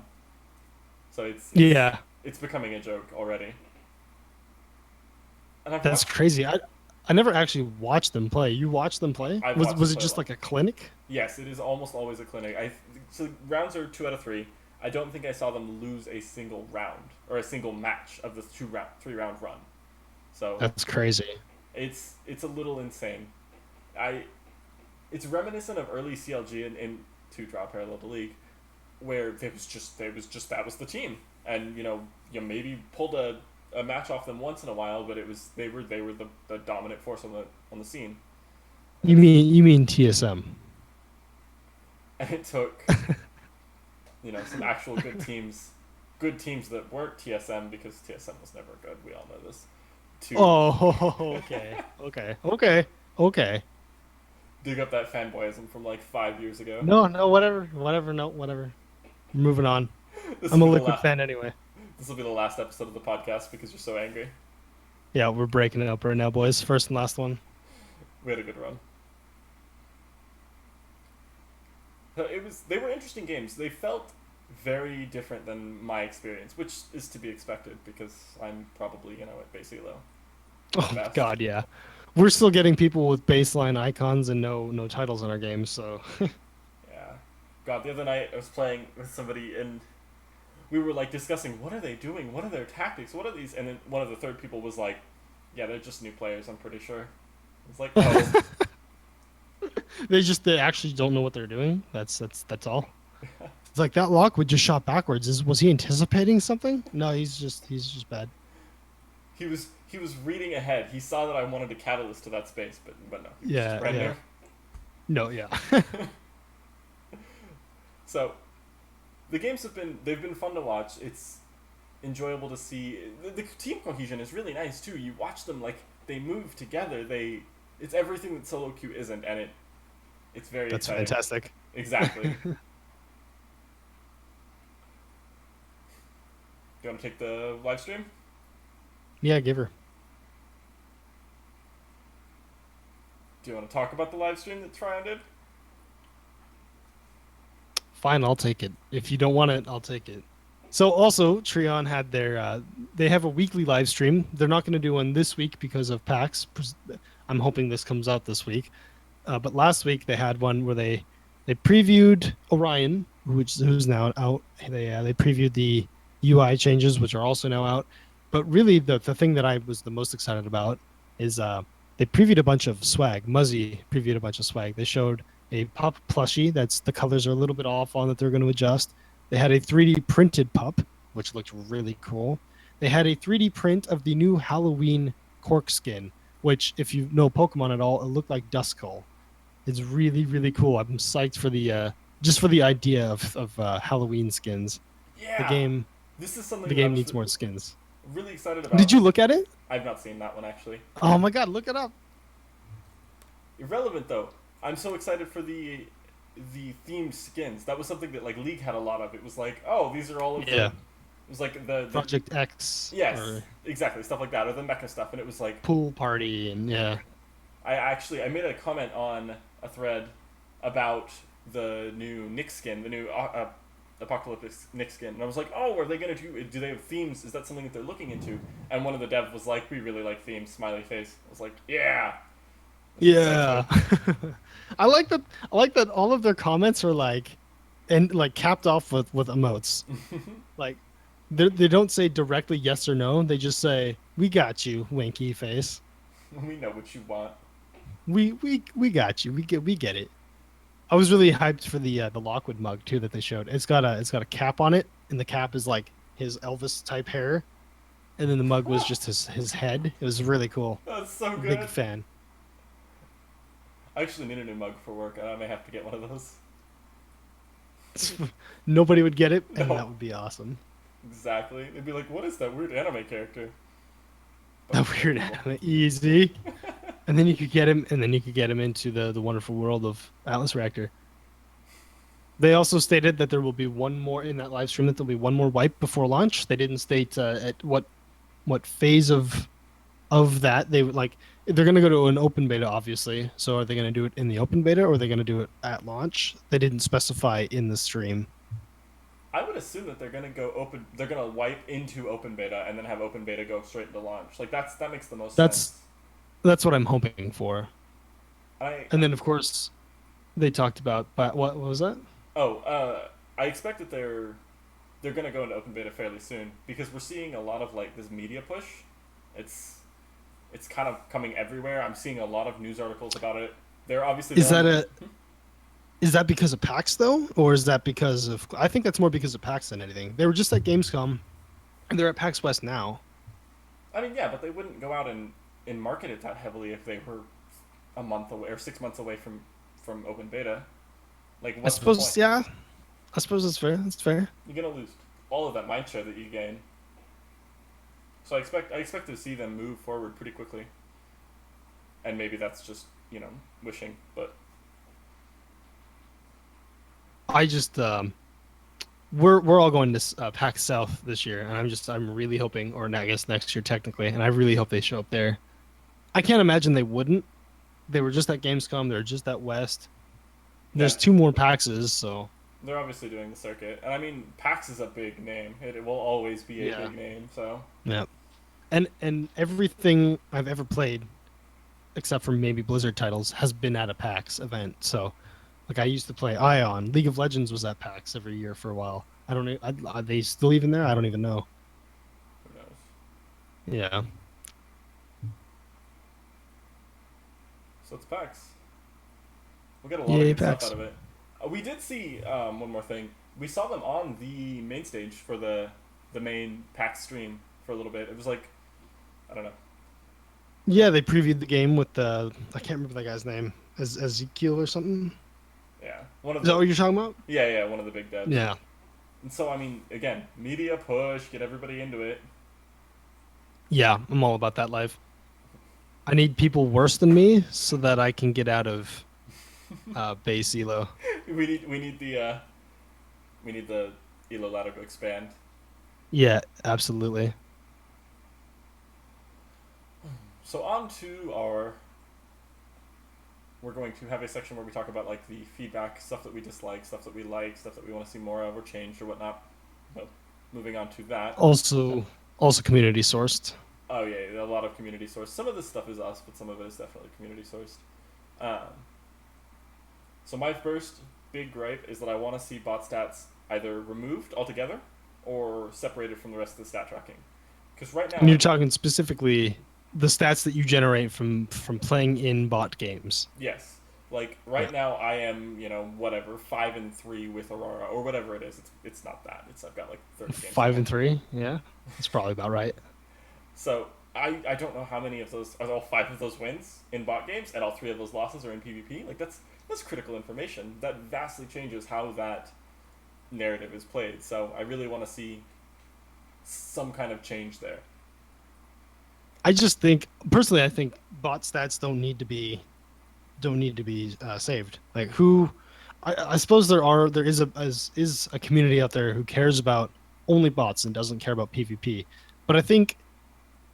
So Yeah. It's becoming a joke already. And That's crazy. I never actually watched them play. You watched them play? I've Was watched was them it play just a lot. like a clinic? Yes, it is almost always a clinic. So rounds are 2 out of 3. I don't think I saw them lose a single round or a single match of the 3-round run. So That's crazy. it's a little insane. It's reminiscent of early CLG in 2 Draw Parallel to League, where that was the team, and you maybe pulled a match off them once in a while, but they were the dominant force on the scene. You mean TSM? And it took some actual good teams that weren't TSM, because TSM was never good. We all know this. To Oh, okay. dig up that fanboyism from like 5 years ago. No, whatever. Moving on. This I'm will a be Liquid fan anyway. This will be the last episode of the podcast because you're so angry. Yeah, we're breaking it up right now, boys. First and last one. We had a good run. They were interesting games. They felt very different than my experience, which is to be expected because I'm probably at base elo. Oh God, yeah. We're still getting people with baseline icons and no titles in our games, so. Yeah. God, the other night I was playing with somebody and we were like discussing, what are they doing? What are their tactics? What are these? And then one of the third people was like, yeah, they're just new players, I'm pretty sure. It's like, oh. They actually don't know what they're doing. That's all. It's like that Lockwood just shot backwards. Was he anticipating something? No, he's just bad. He was reading ahead. He saw that I wanted a catalyst to that space, but no. Yeah, brand yeah. new. No, yeah. So, the games they've been fun to watch. It's enjoyable to see. The team cohesion is really nice too. You watch them like they move together. It's everything that solo queue isn't, and it's very That's exciting. fantastic. Exactly. Do you want to take the live stream? Yeah, give her. Do you want to talk about the live stream that Trion did? Fine, I'll take it. If you don't want it, I'll take it. So also, Trion had they have a weekly live stream. They're not going to do one this week because of PAX. I'm hoping this comes out this week. But last week they had one where they previewed Orion, who's now out. They previewed the UI changes, which are also now out. But really, the thing that I was the most excited about is they previewed a bunch of swag. Muzzy previewed a bunch of swag. They showed a pup plushie that's the colors are a little bit off on that they're going to adjust. They had a 3D printed pup, which looked really cool. They had a 3D print of the new Halloween cork skin, which, if you know Pokemon at all, it looked like Duskull. It's really, really cool. I'm psyched for the just for the idea of Halloween skins. Yeah. The game This is something the game needs more skins. Really excited about. Did you look at it? I've not seen that one actually. Oh my god, look it up. Irrelevant though. I'm so excited for the themed skins. That was something that like League had a lot of. It was like, oh, these are all of the. Yeah. It was like the Project X yes, or exactly, stuff like that, or the mecha stuff, and it was like Pool Party and yeah. I made a comment on a thread about the new Nick skin, the new apocalyptic Nick skin, and I was like, oh, are they gonna do they have themes? Is that something that they're looking into? And one of the devs was like, we really like themes, smiley face. I was like, yeah. Yeah. I like that. I like that all of their comments are like, and like capped off with emotes. Like, they don't say directly yes or no. They just say, "We got you, winky face. We know what you want. We got you. We get it." I was really hyped for the Lockwood mug too that they showed. It's got a cap on it, and the cap is like his Elvis type hair, and then the mug was just his head. It was really cool. That's so good. Big fan. I actually need a new mug for work, and I may have to get one of those. Nobody would get it, and No. that would be awesome. Exactly. They'd be like, what is that weird anime character? That weird anime, easy. And then you could get him, and then you could get him into the wonderful world of Atlas Reactor. They also stated that there will be one more in that live stream. That there'll be one more wipe before launch. They didn't state at what phase of that they would like. They're going to go to an open beta, obviously. So are they going to do it in the open beta, or are they going to do it at launch? They didn't specify in the stream. I would assume that they're gonna go open. They're gonna wipe into open beta and then have open beta go straight into launch. Like that makes the most sense. That's what I'm hoping for. I And then of course, they talked about. But what was that? I expect that they're gonna go into open beta fairly soon because we're seeing a lot of like this media push. It's kind of coming everywhere. I'm seeing a lot of news articles about it. They're obviously Is that because of PAX though, or is that because of? I think that's more because of PAX than anything. They were just at Gamescom, and they're at PAX West now. I mean, yeah, but they wouldn't go out and market it that heavily if they were a month away or 6 months away from open beta. Like, I what's the suppose, point? yeah. I suppose that's fair. That's fair. You're gonna lose all of that mind share that you gain. So I expect to see them move forward pretty quickly. And maybe that's just wishing, but I just we're all going to PAX South this year, and I'm really hoping, or I guess next year technically, and I really hope they show up there. I can't imagine they wouldn't. They were just at Gamescom. They're just at West. There's Yeah. 2 more PAXs, so they're obviously doing the circuit. And I mean, PAX is a big name. It will always be a Yeah. big name. So yeah. And everything I've ever played, except for maybe Blizzard titles, has been at a PAX event. So, like I used to play Ion. League of Legends was at PAX every year for a while. I don't know. Are they still even there? I don't even know. who knows? Yeah. So it's PAX. We got a lot Yay, of good PAX. stuff out of it. We did see one more thing. We saw them on the main stage for the main PAX stream for a little bit. It was like, I don't know. Yeah, they previewed the game with the I can't remember that guy's name, Ezekiel or something. Yeah, one of Is that the what you're talking about? yeah one of the big devs. Yeah. And so I mean, again, media push, get everybody into it. Yeah, I'm all about that life. I need people worse than me so that I can get out of base elo. We need the elo ladder to expand. Yeah, absolutely. So on to we're going to have a section where we talk about like the feedback, stuff that we dislike, stuff that we like, stuff that we want to see more of or changed or whatnot. But moving on to that. Also community sourced. Oh yeah, a lot of community sourced. Some of this stuff is us, but some of it is definitely community sourced. So my first big gripe is that I want to see bot stats either removed altogether or separated from the rest of the stat tracking. Because right now, And you're talking specifically the stats that you generate from playing in bot games. yes, like right now I am whatever 5-3 with Aurora or whatever it is. It's not that. I've got like 30 games. 5-3, yeah, that's probably about right. So I don't know how many of those are all 5 of those wins in bot games and all 3 of those losses are in PvP. Like that's critical information that vastly changes how that narrative is played. So I really want to see some kind of change there. I just think personally, I think bot stats don't need to be saved. Like who, I suppose there is a community out there who cares about only bots and doesn't care about PvP. But I think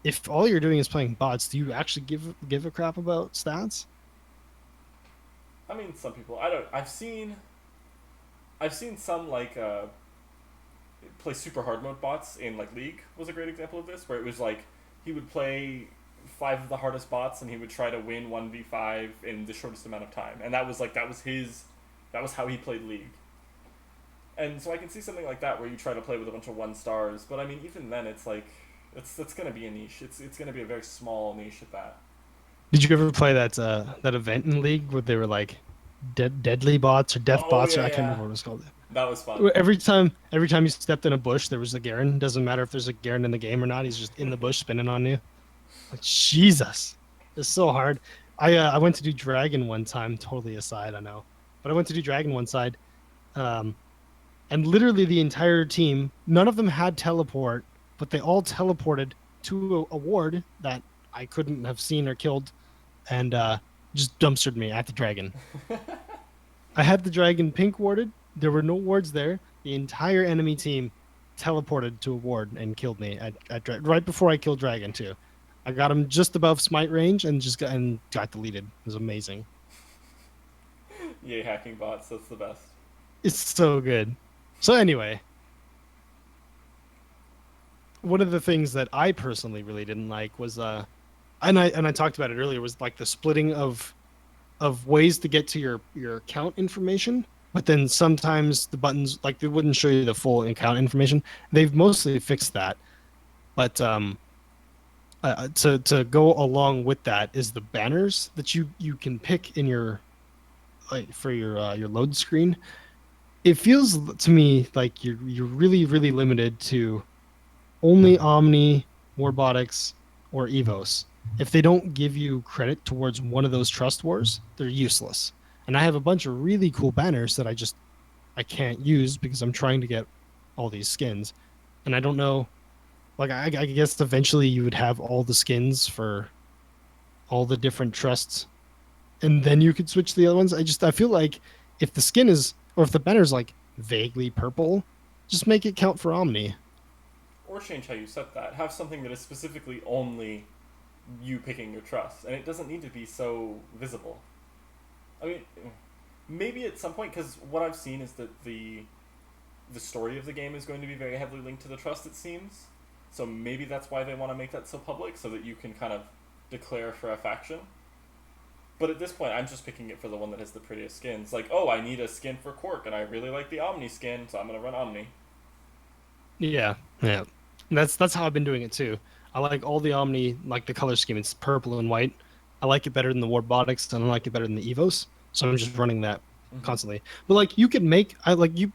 if all you're doing is playing bots, do you actually give a crap about stats? I mean, some people. I don't. I've seen some like play super hard mode bots in like League was a great example of this, where it was like he would play five of the hardest bots and he would try to win 1v5 in the shortest amount of time, and that was like that was how he played League. And so I can see something like that where you try to play with a bunch of 1 stars, but I mean even then it's like it's gonna be a niche. It's gonna be a very small niche at that. Did you ever play that event in League where they were like deadly bots or death Oh bots or yeah, I can't yeah, remember what it was called. that was fun. Every time you stepped in a bush, there was a Garen. Doesn't matter if there's a Garen in the game or not. He's just in the bush spinning on you. Like Jesus, it's so hard. I went to do Dragon one time. Totally aside, I know, but I went to do Dragon one side, um, and literally the entire team, none of them had teleport, but they all teleported to a ward that I couldn't have seen or killed, and just dumpstered me at the Dragon. I had the Dragon pink warded. There were no wards there. The entire enemy team teleported to a ward and killed me right before I killed Dragon too. I got him just above smite range and got deleted. It was amazing. Yay, hacking bots, that's the best. It's so good. So anyway, one of the things that I personally really didn't like was and I talked about it earlier was like the splitting of ways to get to your account information, but then sometimes the buttons like they wouldn't show you the full account information. They've mostly fixed that, but to go along with that is the banners that you can pick in your like for your load screen. It feels to me like you're really limited to only Omni, Warbotics, or Evos. If they don't give you credit towards one of those trust wars, they're useless. And I have a bunch of really cool banners that I can't use because I'm trying to get all these skins, and I don't know. Like I guess eventually you would have all the skins for all the different trusts, and then you could switch to the other ones. I feel like if the skin is or if the banner's like vaguely purple, just make it count for Omni. Or change how you set that. Have something that is specifically only you picking your trust, and it doesn't need to be so visible. I mean, maybe at some point, because what I've seen is that the story of the game is going to be very heavily linked to the trust. It seems, so maybe that's why they want to make that so public, so that you can kind of declare for a faction. But at this point, I'm just picking it for the one that has the prettiest skins. Like, oh, I need a skin for Quark, and I really like the Omni skin, so I'm gonna run Omni. Yeah, yeah. That's how I've been doing it too. I like all the Omni, like the color scheme. It's purple and white. I like it better than the Warbotics, and I like it better than the Evos. So I'm just running that Mm-hmm. constantly. But like you can make, I like you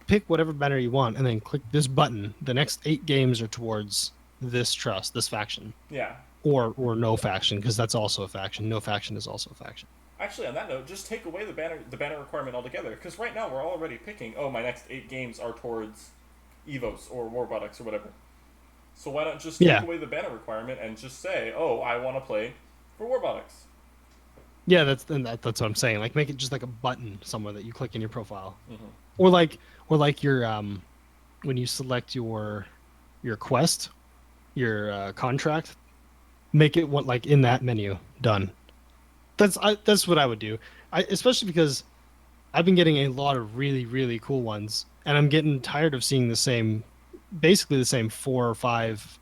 pick whatever banner you want, and then click this button. The next 8 games are towards this trust, this faction, Yeah. or no faction, because that's also a faction. No faction is also a faction. Actually, on that note, just take away the banner requirement altogether. Because right now we're already picking. Oh, my next 8 games are towards Evos or Warbotics or whatever. So why not just take Yeah, away the banner requirement and just say, oh, I want to play for Warbotics. yeah. That's what I'm saying. Like make it just like a button somewhere that you click in your profile, Mm-hmm. or like your when you select your quest, your contract, make it what like in that menu done. That's what I would do. I especially because I've been getting a lot of really cool ones, and I'm getting tired of seeing the same, basically the same 4 or 5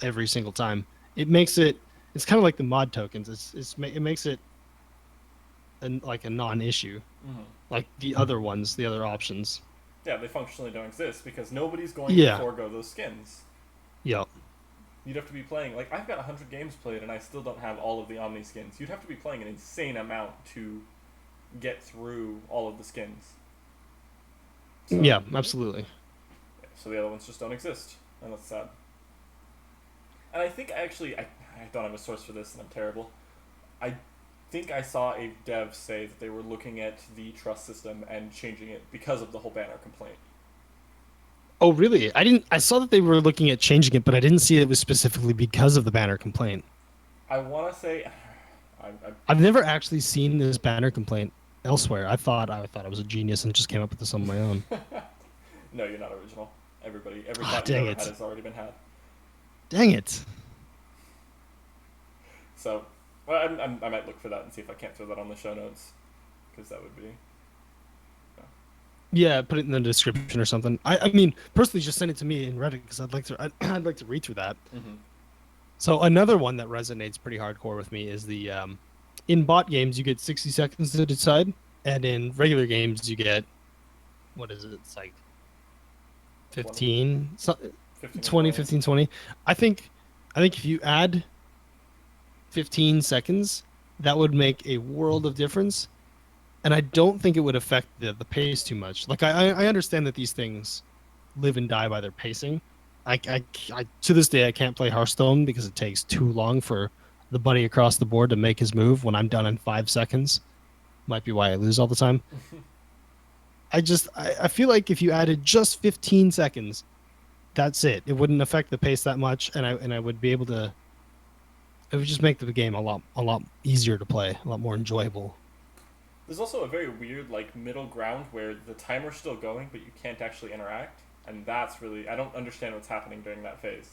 every single time. It makes it. It's kind of like the mod tokens. It makes it like a non-issue, Mm-hmm. like the other ones, the other options. Yeah, they functionally don't exist because nobody's going to Yeah. forego those skins. Yep. You'd have to be playing, like, I've got 100 games played and I still don't have all of the Omni skins. You'd have to be playing an insane amount to get through all of the skins. So, Yeah. Absolutely. so the other ones just don't exist, and that's sad. And I think I don't have a source for this, and I'm terrible. I think I saw a dev say that they were looking at the trust system and changing it because of the whole banner complaint. Oh, really? I didn't. I saw that they were looking at changing it, but I didn't see it was specifically because of the banner complaint. I want to say, I I've never actually seen this banner complaint elsewhere. I thought I was a genius and just came up with this on my own. no, you're not original. Every Ah, thought you've dang ever had it! has already been had. Dang it! So, well, I might look for that and see if I can't throw that on the show notes, because that would be. Yeah, put it in the description or something. I mean, personally, just send it to me in Reddit because I'd like to read through that. Mm-hmm. So another one that resonates pretty hardcore with me is the in bot games you get 60 seconds to decide, and in regular games you get what is it? It's like 20, 15, 15 or 20, 20. 15, 20. I think I think if you add 15 seconds, that would make a world of difference. And I don't think it would affect the pace too much. Like I understand that these things live and die by their pacing. To this day I can't play Hearthstone because it takes too long for the buddy across the board to make his move when I'm done in 5 seconds. Might be why I lose all the time. I feel like if you added just 15 seconds, that's it. It wouldn't affect the pace that much, and I would be able to. It would just make the game a lot easier to play, a lot more enjoyable. There's also a very weird like middle ground where the timer's still going, but you can't actually interact, and that's really I don't understand what's happening during that phase.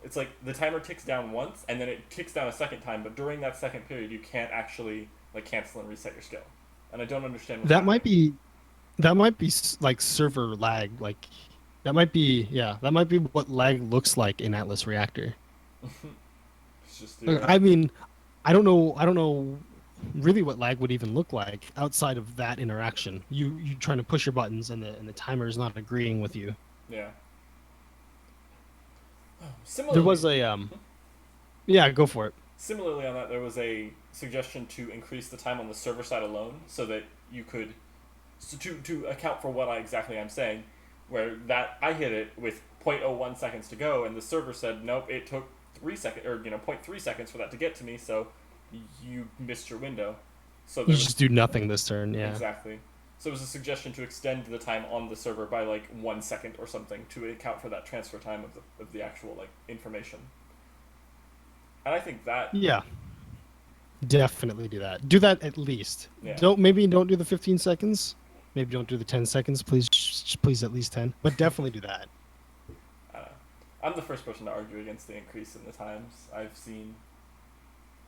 It's like the timer ticks down once, and then it ticks down a second time, but during that second period, you can't actually like cancel and reset your skill, and I don't understand what's That might happening. be that might be like server lag. Like that might be that might be what lag looks like in Atlas Reactor. It's just Like, the I mean, I don't know really what lag would even look like outside of that interaction. You trying to push your buttons and the timer is not agreeing with you. yeah. There Similarly, was a yeah, go for it. similarly on that, there was a suggestion to increase the time on the server side alone, so that you could to account for what exactly I'm saying, where that I hit it with 0.01 seconds to go, and the server said nope, it took 3 seconds or zero point 0.3 seconds for that to get to me, so you missed your window. So You there was just do nothing this turn, yeah. exactly. So it was a suggestion to extend the time on the server by like 1 second or something to account for that transfer time of the actual like information. And I think that Yeah, definitely do that. Do that at least. yeah, Don't do the 15 seconds. Maybe don't do the 10 seconds. Please at least 10. But definitely do that. I don't know. I'm the first person to argue against the increase in the times I've seen.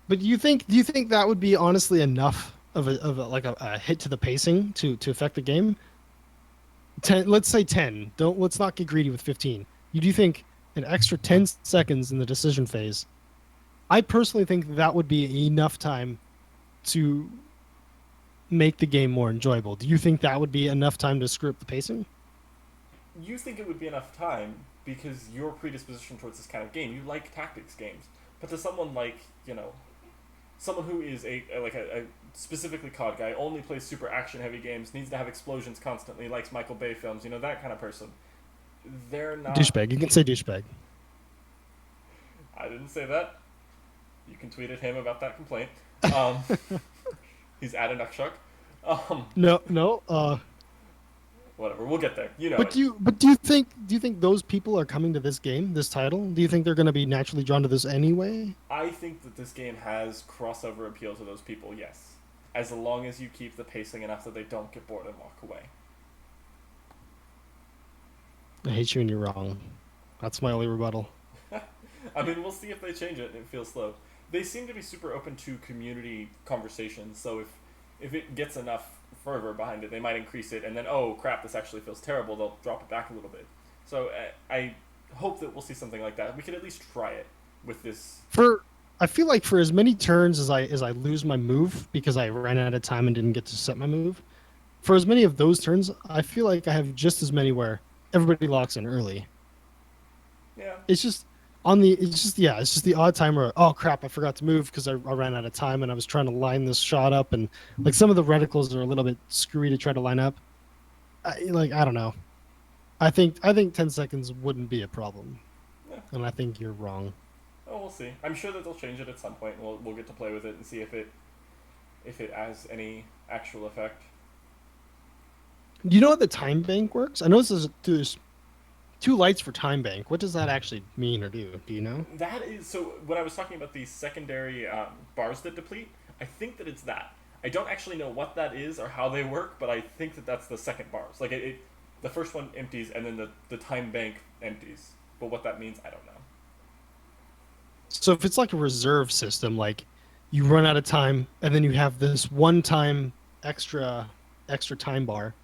But do you think that would be honestly enough of a hit to the pacing to affect the game? 10, let's say 10. Let's not get greedy with 15. You do think an extra 10 seconds in the decision phase? I personally think that would be enough time to make the game more enjoyable. Do you think that would be enough time to screw up the pacing? You think it would be enough time because your predisposition towards this kind of game, you like tactics games. But to someone like, someone who is a specifically COD guy, only plays super action heavy games, needs to have explosions constantly, likes Michael Bay films, that kind of person. They're not. Douchebag. You can say douchebag. I didn't say that. You can tweet at him about that complaint. Um, he's at a Nukshuk. Um, No, no. whatever. We'll get there. You know But it. do you think those people are coming to this game, this title? Do you think they're going to be naturally drawn to this anyway? I think that this game has crossover appeal to those people. Yes, as long as you keep the pacing enough that they don't get bored and walk away. I hate you and you're wrong. That's my only rebuttal. I mean, we'll see if they change it and it feels slow. They seem to be super open to community conversations, so if it gets enough fervor behind it, they might increase it, and then, oh crap, this actually feels terrible, they'll drop it back a little bit. So I hope that we'll see something like that. We could at least try it with this. For I feel like for as many turns as I lose my move because I ran out of time and didn't get to set my move, for as many of those turns, I feel like I have just as many where everybody locks in early. Yeah, It's just it's just the odd time where oh crap I forgot to move because I ran out of time and I was trying to line this shot up and like some of the reticles are a little bit screwy to try to line up. I don't know. I think 10 seconds wouldn't be a problem, yeah. and I think you're wrong. Oh, we'll see. I'm sure that they'll change it at some point, and we'll get to play with it and see if it has any actual effect. Do you know how the time bank works? I know this is 2 lights for time bank. What does that actually mean or do? Do you know? That is so. When I was talking about the secondary bars that deplete, I think that it's that. I don't actually know what that is or how they work, but I think that that's the second bars. Like the first one empties and then the time bank empties. But what that means, I don't know. So if it's like a reserve system, like you run out of time and then you have this one time extra time bar,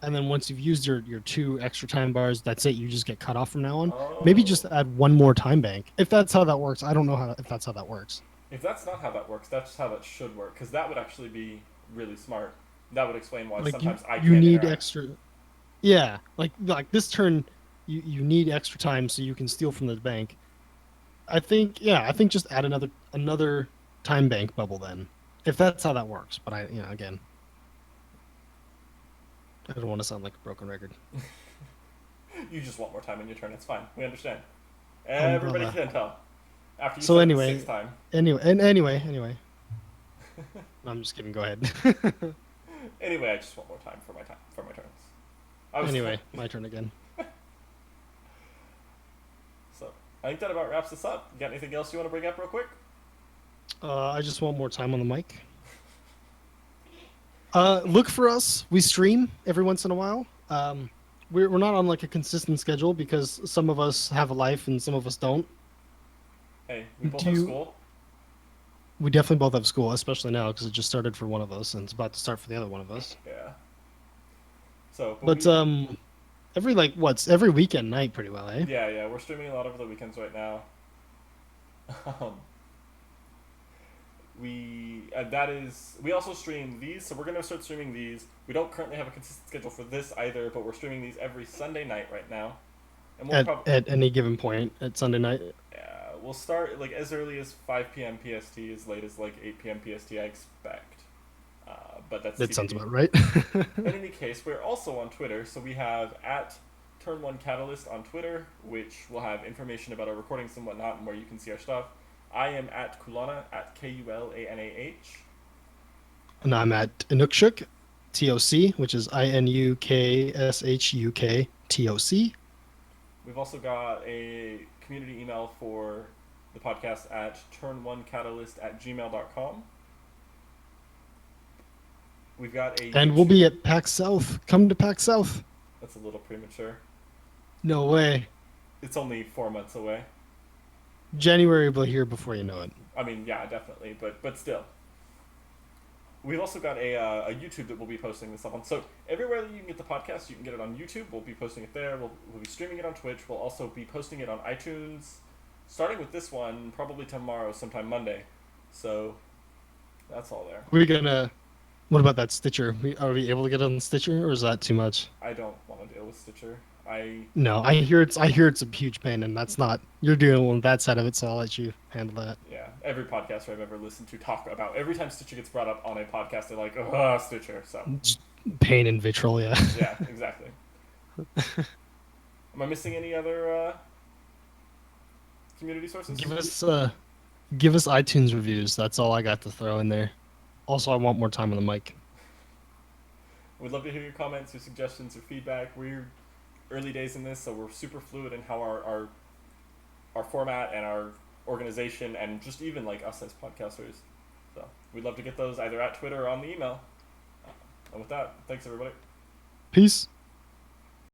and then once you've used your 2 extra time bars, that's it. You just get cut off from now on. Maybe Oh, just add one more time bank. If that's how that works, I don't know how if that's how that works. if that's not how that works, that's how that should work. Because that would actually be really smart. That would explain why Like you sometimes I you can't need interact. extra. Yeah, like this turn, you need extra time so you can steal from the bank. I think just add another time bank bubble then, if that's how that works. But again, I don't want to sound like a broken record. You just want more time in your turn. It's fine. We understand. Everybody Umbrella. can tell. After you So said it the sixth anyway, time. anyway. No, I'm just kidding. Go ahead. Anyway, I just want more time for my turns. I was Anyway, my turn again. So I think that about wraps this up. You got anything else you want to bring up real quick? I just want more time on the mic. Look for us. We stream every once in a while. We're not on like a consistent schedule because some of us have a life and some of us don't. Hey, we both Do have you? school. We definitely both have school, especially now because it just started for one of us and it's about to start for the other one of us. Yeah. So, but But we, every weekend night pretty well, eh? yeah, we're streaming a lot over the weekends right now. Um, we also stream these, so we're gonna start streaming these. We don't currently have a consistent schedule for this either, but we're streaming these every Sunday night right now, and we'll probably At any given point at Sunday night. yeah, we'll start like as early as 5 p.m. PST, as late as like 8 p.m. PST, I expect. But that's That sounds TBD. about right. In any case, we're also on Twitter, so we have at Turn One Catalyst on Twitter, which will have information about our recordings and whatnot, and where you can see our stuff. I am at Kulana at Kulanah. And I'm at Inukshuk, TOC, which is INUKSHUK We've also got a community email for the podcast at turn1catalyst@gmail.com. We've got a And we'll YouTube. be at PAX South. Come to PAX South. That's a little premature. No way. It's only 4 months away. January will be here before you know it. I mean, yeah, definitely, but still. We've also got a YouTube that we'll be posting this up on. So everywhere that you can get the podcast, you can get it on YouTube. We'll be posting it there. We'll be streaming it on Twitch. We'll also be posting it on iTunes, starting with this one probably tomorrow, sometime Monday. So that's all there. We're gonna. What about that Stitcher? Are we able to get on Stitcher, or is that too much? I don't want to deal with Stitcher. I No, I hear it's a huge pain, and that's not. You're dealing with that side of it, so I'll let you handle that. yeah. Every podcaster I've ever listened to talk about every time Stitcher gets brought up on a podcast, they're like, "Oh, Stitcher." So Just pain and vitriol, yeah. yeah, exactly. Am I missing any other community sources? Give us iTunes reviews. That's all I got to throw in there. Also, I want more time on the mic. We'd love to hear your comments, your suggestions, your feedback. We're early days in this, so we're super fluid in how our format and our organization and just even like us as podcasters. So we'd love to get those either at Twitter or on the email. And with that, thanks everybody. Peace.